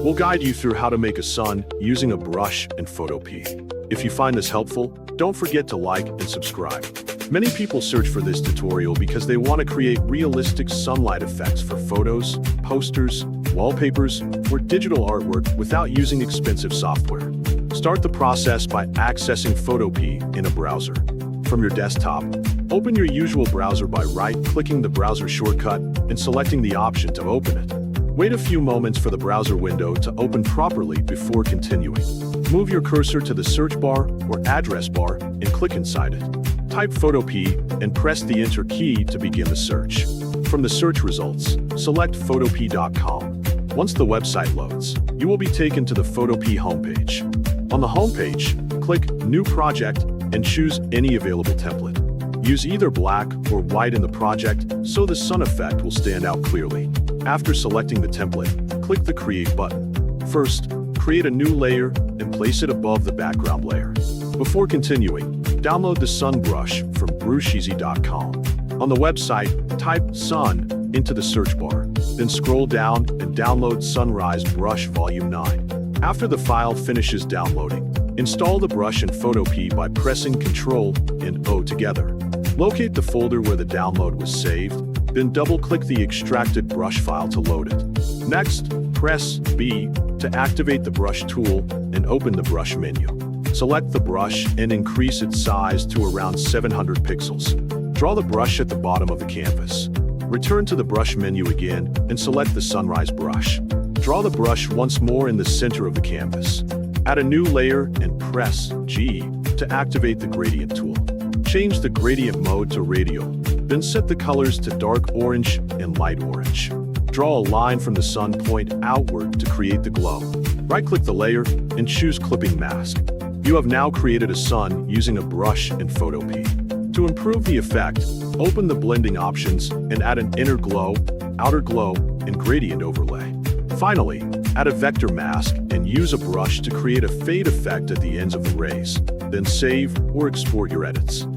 We'll guide you through how to make a sun using a brush and Photopea. If you find this helpful, don't forget to like and subscribe. Many people search for this tutorial because they want to create realistic sunlight effects for photos, posters, wallpapers, or digital artwork without using expensive software. Start the process by accessing Photopea in a browser. From your desktop, open your usual browser by right-clicking the browser shortcut and selecting the option to open it. Wait a few moments for the browser window to open properly before continuing. Move your cursor to the search bar or address bar and click inside it. Type Photopea and press the Enter key to begin the search. From the search results, select 𝗟𝗚𝗞𝗘.com. Once the website loads, you will be taken to the Photopea homepage. On the homepage, click New Project and choose any available template. Use either black or white in the project so the sun effect will stand out clearly. After selecting the template, click the Create button. First, create a new layer and place it above the background layer. Before continuing, download the sun brush from 𝗟𝗚𝗞𝗘.com. On the website, type Sun into the search bar, then scroll down and download Sunrise Brush Volume 9. After the file finishes downloading, install the brush in Photopea by pressing Ctrl and O together. Locate the folder where the download was saved, then double-click the extracted brush file to load it. Next, press B to activate the brush tool and open the brush menu. Select the brush and increase its size to around 700 pixels. Draw the brush at the bottom of the canvas. Return to the brush menu again and select the Sunrise brush. Draw the brush once more in the center of the canvas. Add a new layer and press G to activate the gradient tool. Change the gradient mode to radial, then set the colors to dark orange and light orange. Draw a line from the sun point outward to create the glow. Right-click the layer and choose Clipping Mask. You have now created a sun using a brush and Photopea. To improve the effect, open the blending options and add an inner glow, outer glow, and gradient overlay. Finally, add a vector mask and use a brush to create a fade effect at the ends of the rays. Then save or export your edits.